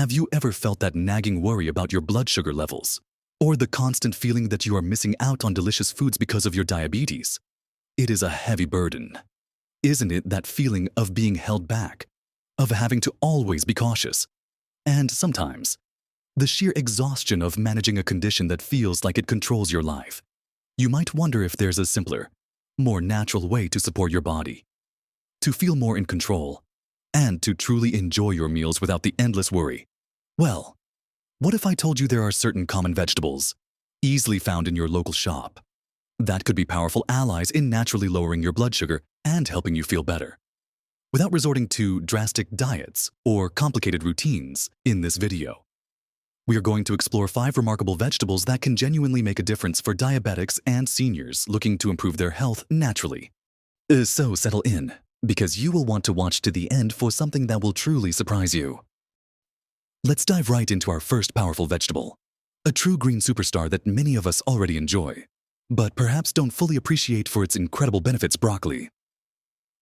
Have you ever felt that nagging worry about your blood sugar levels? Or the constant feeling that you are missing out on delicious foods because of your diabetes? It is a heavy burden. Isn't it that feeling of being held back, of having to always be cautious, and sometimes the sheer exhaustion of managing a condition that feels like it controls your life? You might wonder if there's a simpler, more natural way to support your body, to feel more in control, and to truly enjoy your meals without the endless worry. Well, what if I told you there are certain common vegetables, easily found in your local shop, that could be powerful allies in naturally lowering your blood sugar and helping you feel better, without resorting to drastic diets or complicated routines in this video? We are going to explore 5 remarkable vegetables that can genuinely make a difference for diabetics and seniors looking to improve their health naturally. So settle in, because you will want to watch to the end for something that will truly surprise you. Let's dive right into our first powerful vegetable, a true green superstar that many of us already enjoy, but perhaps don't fully appreciate for its incredible benefits: broccoli.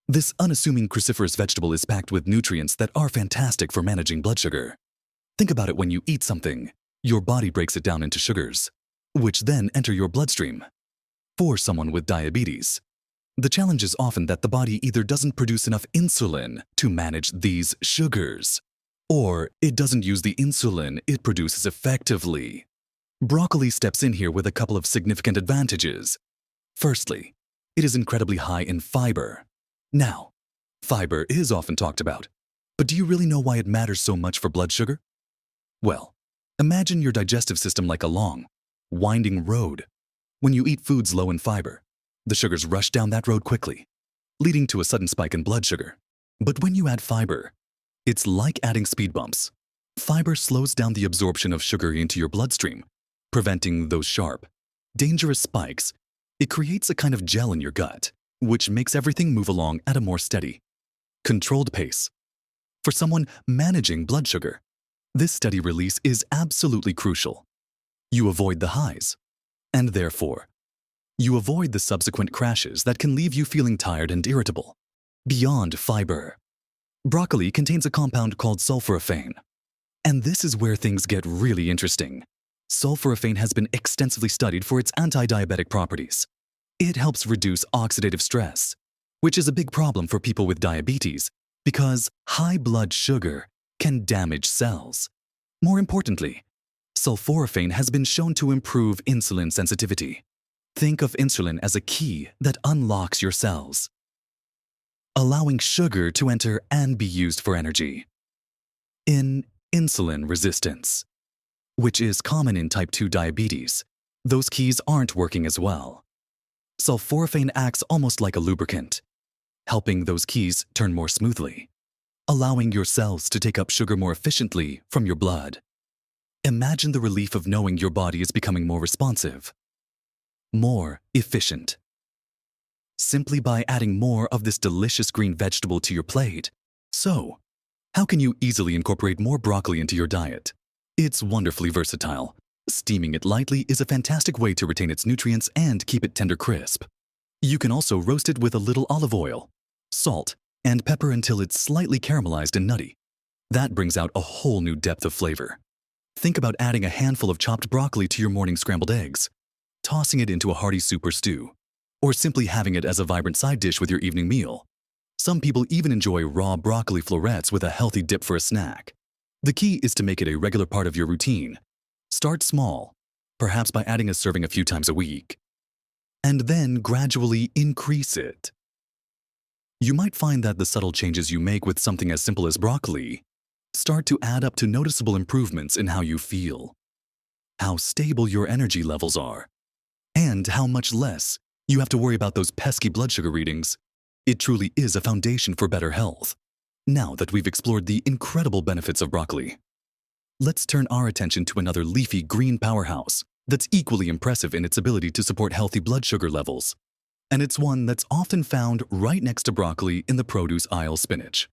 This unassuming cruciferous vegetable is packed with nutrients that are fantastic for managing blood sugar. Think about it: when you eat something, your body breaks it down into sugars, which then enter your bloodstream. For someone with diabetes, the challenge is often that the body either doesn't produce enough insulin to manage these sugars, or it doesn't use the insulin it produces effectively. Broccoli steps in here with a couple of significant advantages. Firstly, it is incredibly high in fiber. Now, fiber is often talked about, but do you really know why it matters so much for blood sugar? Well, imagine your digestive system like a long, winding road. When you eat foods low in fiber, the sugars rush down that road quickly, leading to a sudden spike in blood sugar. But when you add fiber, it's like adding speed bumps. Fiber slows down the absorption of sugar into your bloodstream, preventing those sharp, dangerous spikes. It creates a kind of gel in your gut, which makes everything move along at a more steady, controlled pace. For someone managing blood sugar, this steady release is absolutely crucial. You avoid the highs, and therefore, you avoid the subsequent crashes that can leave you feeling tired and irritable. Beyond fiber, broccoli contains a compound called sulforaphane. And this is where things get really interesting. Sulforaphane has been extensively studied for its anti-diabetic properties. It helps reduce oxidative stress, which is a big problem for people with diabetes because high blood sugar can damage cells. More importantly, sulforaphane has been shown to improve insulin sensitivity. Think of insulin as a key that unlocks your cells, allowing sugar to enter and be used for energy. In insulin resistance, which is common in type 2 diabetes, those keys aren't working as well. Sulforaphane acts almost like a lubricant, helping those keys turn more smoothly, allowing your cells to take up sugar more efficiently from your blood. Imagine the relief of knowing your body is becoming more responsive, more efficient, simply by adding more of this delicious green vegetable to your plate. So, how can you easily incorporate more broccoli into your diet? It's wonderfully versatile. Steaming it lightly is a fantastic way to retain its nutrients and keep it tender crisp. You can also roast it with a little olive oil, salt, and pepper until it's slightly caramelized and nutty. That brings out a whole new depth of flavor. Think about adding a handful of chopped broccoli to your morning scrambled eggs, tossing it into a hearty soup or stew, or simply having it as a vibrant side dish with your evening meal. Some people even enjoy raw broccoli florets with a healthy dip for a snack. The key is to make it a regular part of your routine. Start small, perhaps by adding a serving a few times a week, and then gradually increase it. You might find that the subtle changes you make with something as simple as broccoli start to add up to noticeable improvements in how you feel, how stable your energy levels are, and how much less you have to worry about those pesky blood sugar readings. It truly is a foundation for better health. Now that we've explored the incredible benefits of broccoli, let's turn our attention to another leafy green powerhouse that's equally impressive in its ability to support healthy blood sugar levels. And it's one that's often found right next to broccoli in the produce aisle: spinach.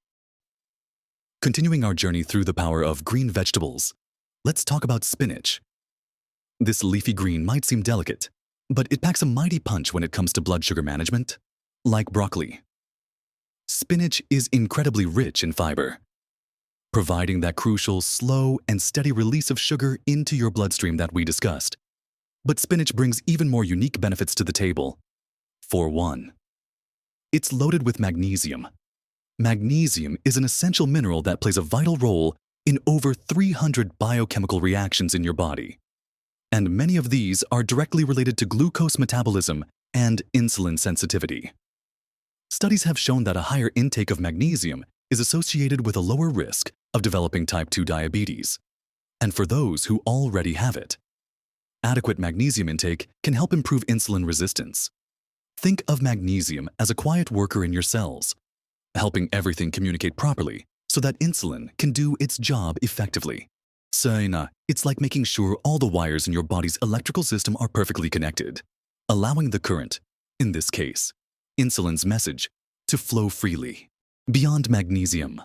Continuing our journey through the power of green vegetables, let's talk about spinach. This leafy green might seem delicate, but it packs a mighty punch when it comes to blood sugar management. Like broccoli, spinach is incredibly rich in fiber, providing that crucial, slow, and steady release of sugar into your bloodstream that we discussed. But spinach brings even more unique benefits to the table. For one, it's loaded with magnesium. Magnesium is an essential mineral that plays a vital role in over 300 biochemical reactions in your body. And many of these are directly related to glucose metabolism and insulin sensitivity. Studies have shown that a higher intake of magnesium is associated with a lower risk of developing type 2 diabetes. And for those who already have it, adequate magnesium intake can help improve insulin resistance. Think of magnesium as a quiet worker in your cells, helping everything communicate properly so that insulin can do its job effectively. So, it's like making sure all the wires in your body's electrical system are perfectly connected, allowing the current, in this case, insulin's message, to flow freely. Beyond magnesium,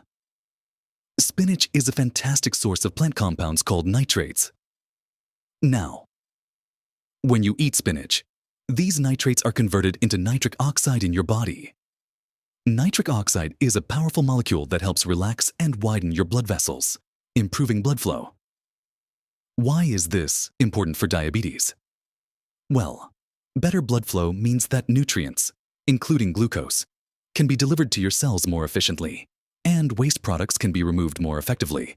spinach is a fantastic source of plant compounds called nitrates. Now, when you eat spinach, these nitrates are converted into nitric oxide in your body. Nitric oxide is a powerful molecule that helps relax and widen your blood vessels, improving blood flow. Why is this important for diabetes? Well, better blood flow means that nutrients, including glucose, can be delivered to your cells more efficiently, and waste products can be removed more effectively.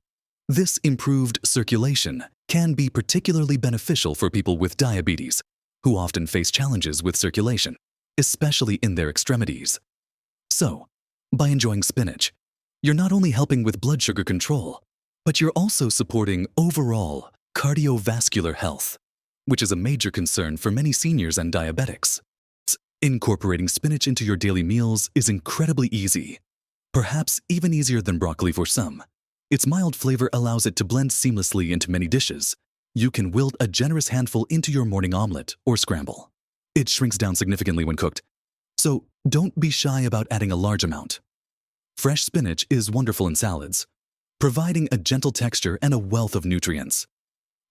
This improved circulation can be particularly beneficial for people with diabetes, who often face challenges with circulation, especially in their extremities. So, by enjoying spinach, you're not only helping with blood sugar control, but you're also supporting overall cardiovascular health, which is a major concern for many seniors and diabetics. Incorporating spinach into your daily meals is incredibly easy, perhaps even easier than broccoli for some. Its mild flavor allows it to blend seamlessly into many dishes. You can wilt a generous handful into your morning omelet or scramble. It shrinks down significantly when cooked, so don't be shy about adding a large amount. Fresh spinach is wonderful in salads, providing a gentle texture and a wealth of nutrients.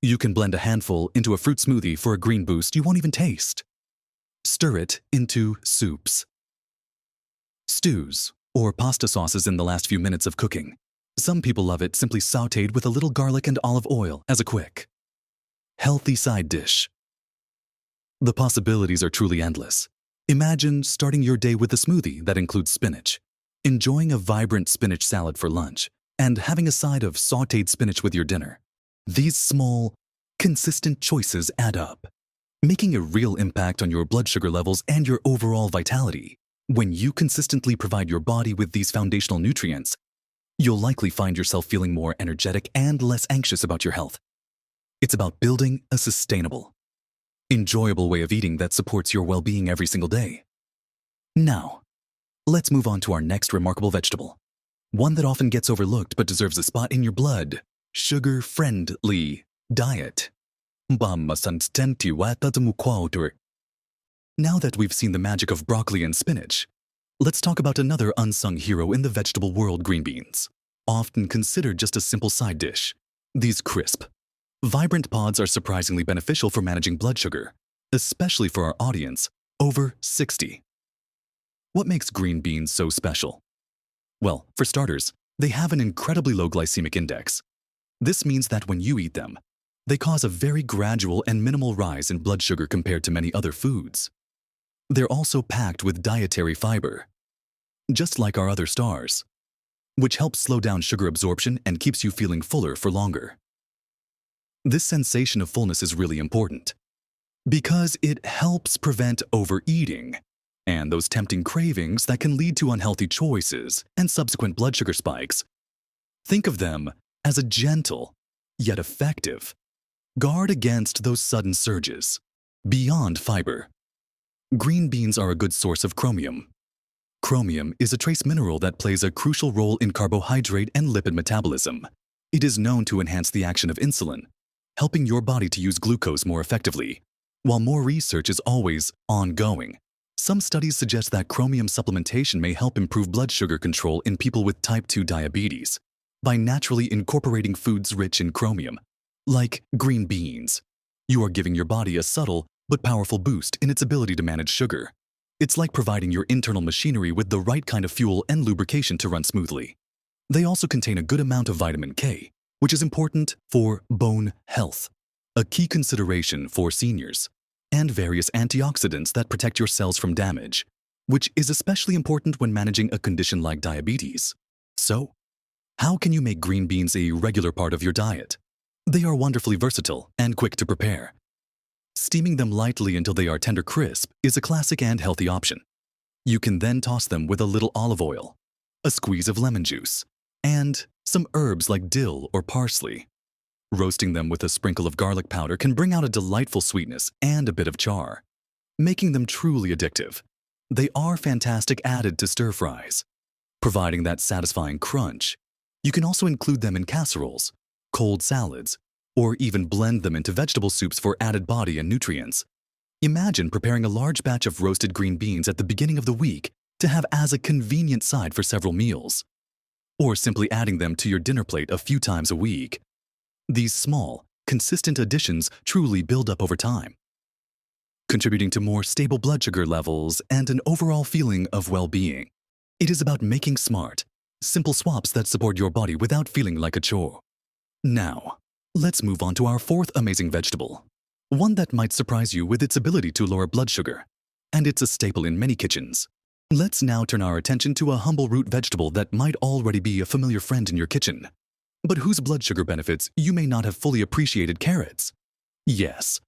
You can blend a handful into a fruit smoothie for a green boost you won't even taste. Stir it into soups, stews, or pasta sauces in the last few minutes of cooking. Some people love it simply sautéed with a little garlic and olive oil as a quick, healthy side dish. The possibilities are truly endless. Imagine starting your day with a smoothie that includes spinach, enjoying a vibrant spinach salad for lunch, and having a side of sautéed spinach with your dinner. These small, consistent choices add up, making a real impact on your blood sugar levels and your overall vitality. When you consistently provide your body with these foundational nutrients, you'll likely find yourself feeling more energetic and less anxious about your health. It's about building a sustainable, enjoyable way of eating that supports your well-being every single day. Now, let's move on to our next remarkable vegetable, one that often gets overlooked but deserves a spot in your blood: sugar-friendly diet. Now that we've seen the magic of broccoli and spinach, let's talk about another unsung hero in the vegetable world: green beans. Often considered just a simple side dish, these crisp, vibrant pods are surprisingly beneficial for managing blood sugar, especially for our audience over 60. What makes green beans so special? Well, for starters, they have an incredibly low glycemic index. This means that when you eat them, they cause a very gradual and minimal rise in blood sugar compared to many other foods. They're also packed with dietary fiber, just like our other stars, which helps slow down sugar absorption and keeps you feeling fuller for longer. This sensation of fullness is really important because it helps prevent overeating and those tempting cravings that can lead to unhealthy choices and subsequent blood sugar spikes. Think of them as a gentle, yet effective, guard against those sudden surges. Beyond fiber, green beans are a good source of chromium. Chromium is a trace mineral that plays a crucial role in carbohydrate and lipid metabolism. It is known to enhance the action of insulin, helping your body to use glucose more effectively. While more research is always ongoing, some studies suggest that chromium supplementation may help improve blood sugar control in people with type 2 diabetes. By naturally incorporating foods rich in chromium, like green beans, you are giving your body a subtle but powerful boost in its ability to manage sugar. It's like providing your internal machinery with the right kind of fuel and lubrication to run smoothly. They also contain a good amount of vitamin K, which is important for bone health, a key consideration for seniors, and various antioxidants that protect your cells from damage, which is especially important when managing a condition like diabetes. So, how can you make green beans a regular part of your diet? They are wonderfully versatile and quick to prepare. Steaming them lightly until they are tender crisp is a classic and healthy option. You can then toss them with a little olive oil, a squeeze of lemon juice, and some herbs like dill or parsley. Roasting them with a sprinkle of garlic powder can bring out a delightful sweetness and a bit of char, making them truly addictive. They are fantastic added to stir fries, providing that satisfying crunch. You can also include them in casseroles, cold salads, or even blend them into vegetable soups for added body and nutrients. Imagine preparing a large batch of roasted green beans at the beginning of the week to have as a convenient side for several meals, or simply adding them to your dinner plate a few times a week. These small, consistent additions truly build up over time, contributing to more stable blood sugar levels and an overall feeling of well-being. It is about making smart, simple swaps that support your body without feeling like a chore. Now, let's move on to our fourth amazing vegetable, one that might surprise you with its ability to lower blood sugar, and it's a staple in many kitchens. Let's now turn our attention to a humble root vegetable that might already be a familiar friend in your kitchen, but whose blood sugar benefits you may not have fully appreciated: carrots. Yes,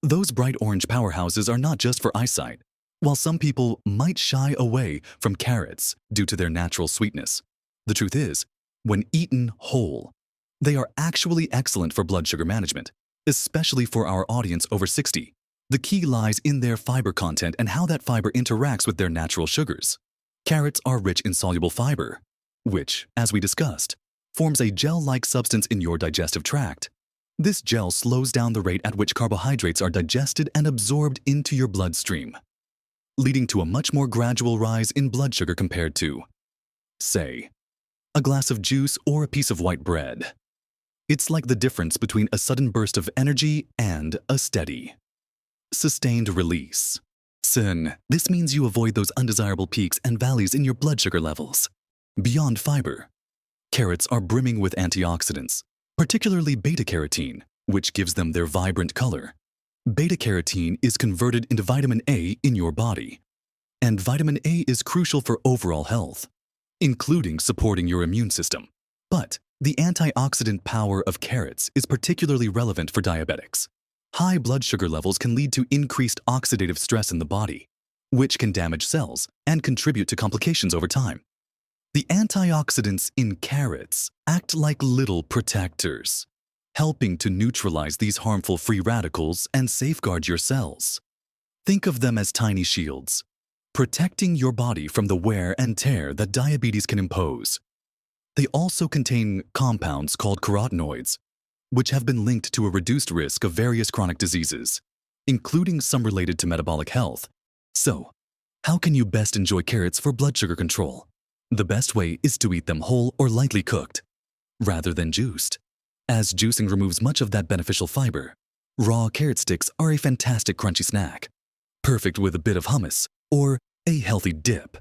those bright orange powerhouses are not just for eyesight. While some people might shy away from carrots due to their natural sweetness, the truth is, when eaten whole, they are actually excellent for blood sugar management, especially for our audience over 60. The key lies in their fiber content and how that fiber interacts with their natural sugars. Carrots are rich in soluble fiber, which, as we discussed, forms a gel-like substance in your digestive tract. This gel slows down the rate at which carbohydrates are digested and absorbed into your bloodstream, leading to a much more gradual rise in blood sugar compared to, say, a glass of juice or a piece of white bread. It's like the difference between a sudden burst of energy and a steady, sustained release. Soon, this means you avoid those undesirable peaks and valleys in your blood sugar levels. Beyond fiber, carrots are brimming with antioxidants, particularly beta-carotene, which gives them their vibrant color. Beta-carotene is converted into vitamin A in your body, and vitamin A is crucial for overall health, including supporting your immune system. But the antioxidant power of carrots is particularly relevant for diabetics. High blood sugar levels can lead to increased oxidative stress in the body, which can damage cells and contribute to complications over time. The antioxidants in carrots act like little protectors, helping to neutralize these harmful free radicals and safeguard your cells. Think of them as tiny shields, protecting your body from the wear and tear that diabetes can impose. They also contain compounds called carotenoids, which have been linked to a reduced risk of various chronic diseases, including some related to metabolic health. So, how can you best enjoy carrots for blood sugar control? The best way is to eat them whole or lightly cooked, rather than juiced, as juicing removes much of that beneficial fiber. Raw carrot sticks are a fantastic crunchy snack, perfect with a bit of hummus or a healthy dip.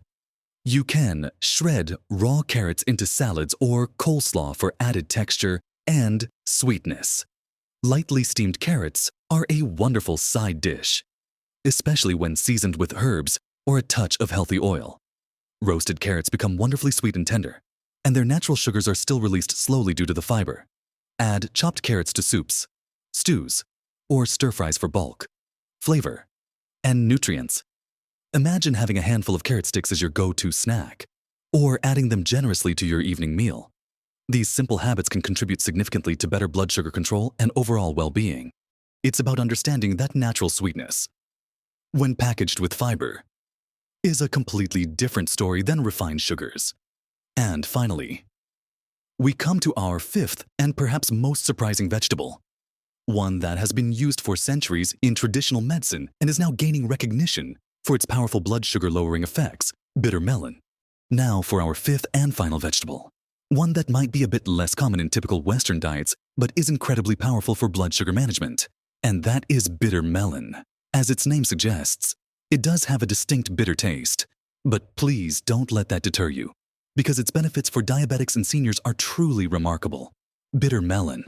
You can shred raw carrots into salads or coleslaw for added texture and sweetness. Lightly steamed carrots are a wonderful side dish, especially when seasoned with herbs or a touch of healthy oil. Roasted carrots become wonderfully sweet and tender, and their natural sugars are still released slowly due to the fiber. Add chopped carrots to soups, stews, or stir-fries for bulk, flavor, and nutrients. Imagine having a handful of carrot sticks as your go-to snack, or adding them generously to your evening meal. These simple habits can contribute significantly to better blood sugar control and overall well-being. It's about understanding that natural sweetness, when packaged with fiber, is a completely different story than refined sugars. And finally, we come to our fifth and perhaps most surprising vegetable, one that has been used for centuries in traditional medicine and is now gaining recognition for its powerful blood sugar-lowering effects: bitter melon. Now for our fifth and final vegetable, one that might be a bit less common in typical Western diets, but is incredibly powerful for blood sugar management, and that is bitter melon. As its name suggests, it does have a distinct bitter taste, but please don't let that deter you. because its benefits for diabetics and seniors are truly remarkable. Bitter melon,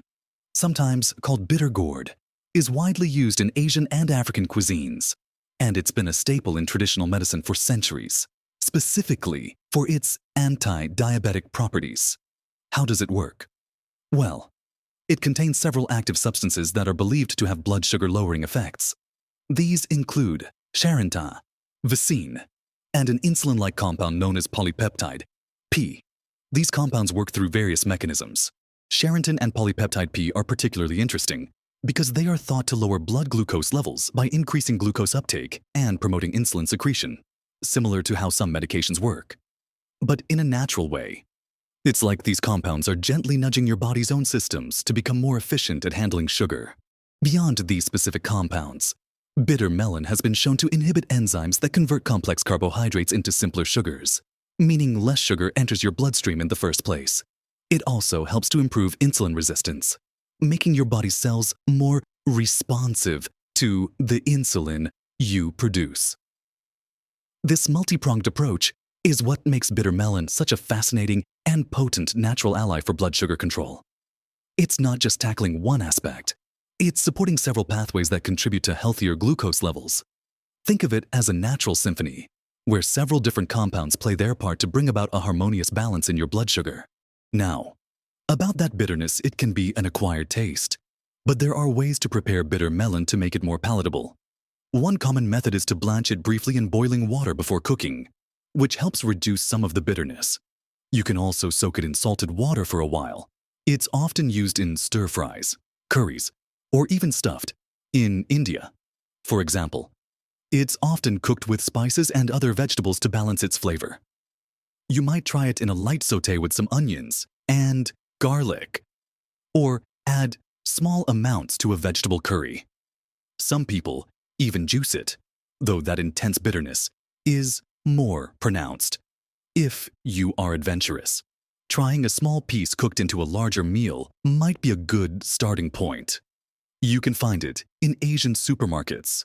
sometimes called bitter gourd, is widely used in Asian and African cuisines, and it's been a staple in traditional medicine for centuries, specifically for its anti-diabetic properties. How does it work? Well, it contains several active substances that are believed to have blood sugar-lowering effects. These include charentin, vicine, and an insulin-like compound known as polypeptide, P. These compounds work through various mechanisms. Charentin and polypeptide P are particularly interesting because they are thought to lower blood glucose levels by increasing glucose uptake and promoting insulin secretion, similar to how some medications work, but in a natural way. It's like these compounds are gently nudging your body's own systems to become more efficient at handling sugar. Beyond these specific compounds, bitter melon has been shown to inhibit enzymes that convert complex carbohydrates into simpler sugars, meaning less sugar enters your bloodstream in the first place. It also helps to improve insulin resistance, making your body's cells more responsive to the insulin you produce. This multi-pronged approach is what makes bitter melon such a fascinating and potent natural ally for blood sugar control. It's not just tackling one aspect, it's supporting several pathways that contribute to healthier glucose levels. Think of it as a natural symphony, where several different compounds play their part to bring about a harmonious balance in your blood sugar. Now, about that bitterness, it can be an acquired taste, but there are ways to prepare bitter melon to make it more palatable. One common method is to blanch it briefly in boiling water before cooking, which helps reduce some of the bitterness. You can also soak it in salted water for a while. It's often used in stir-fries, curries, or even stuffed. In India, for example, it's often cooked with spices and other vegetables to balance its flavor. You might try it in a light sauté with some onions and garlic, or add small amounts to a vegetable curry. Some people even juice it, though that intense bitterness is more pronounced. If you are adventurous, trying a small piece cooked into a larger meal might be a good starting point. You can find it in Asian supermarkets,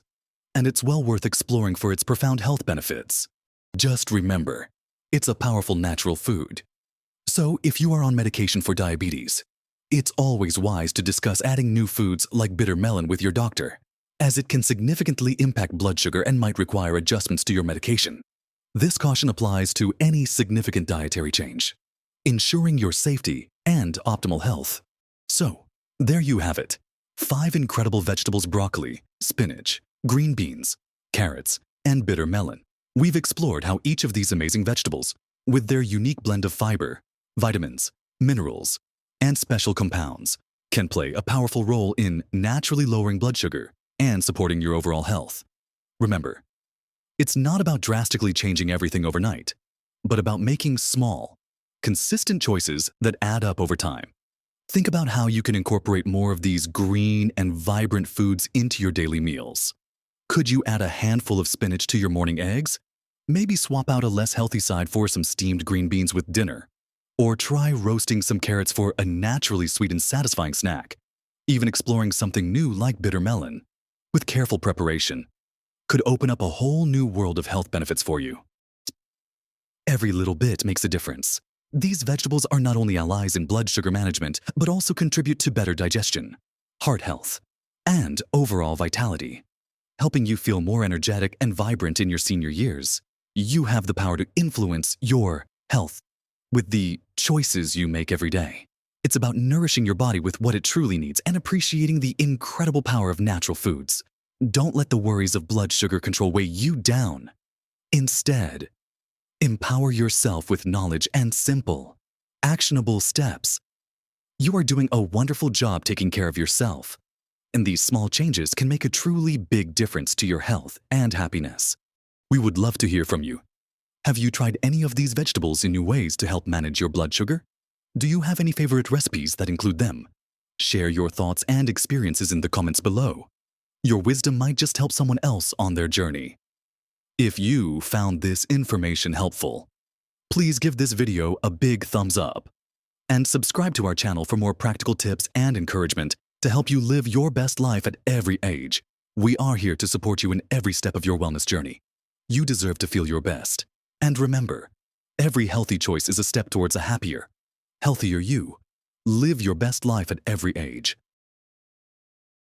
and it's well worth exploring for its profound health benefits. Just remember, it's a powerful natural food. So if you are on medication for diabetes, it's always wise to discuss adding new foods like bitter melon with your doctor, as it can significantly impact blood sugar and might require adjustments to your medication. This caution applies to any significant dietary change, ensuring your safety and optimal health. So, there you have it. 5 incredible vegetables: broccoli, spinach, green beans, carrots, and bitter melon. We've explored how each of these amazing vegetables, with their unique blend of fiber, vitamins, minerals, and special compounds, can play a powerful role in naturally lowering blood sugar and supporting your overall health. Remember, it's not about drastically changing everything overnight, but about making small, consistent choices that add up over time. Think about how you can incorporate more of these green and vibrant foods into your daily meals. Could you add a handful of spinach to your morning eggs? Maybe swap out a less healthy side for some steamed green beans with dinner. Or try roasting some carrots for a naturally sweet and satisfying snack. Even exploring something new like bitter melon, with careful preparation, could open up a whole new world of health benefits for you. Every little bit makes a difference. These vegetables are not only allies in blood sugar management, but also contribute to better digestion, heart health, and overall vitality, helping you feel more energetic and vibrant in your senior years. You have the power to influence your health with the choices you make every day. It's about nourishing your body with what it truly needs and appreciating the incredible power of natural foods. Don't let the worries of blood sugar control weigh you down. Instead, empower yourself with knowledge and simple, actionable steps. You are doing a wonderful job taking care of yourself, and these small changes can make a truly big difference to your health and happiness. We would love to hear from you. Have you tried any of these vegetables in new ways to help manage your blood sugar? Do you have any favorite recipes that include them? Share your thoughts and experiences in the comments below. Your wisdom might just help someone else on their journey. If you found this information helpful, please give this video a big thumbs up and subscribe to our channel for more practical tips and encouragement to help you live your best life at every age. We are here to support you in every step of your wellness journey. You deserve to feel your best. And remember, Every healthy choice is a step towards a happier, healthier you. Live your best life at every age.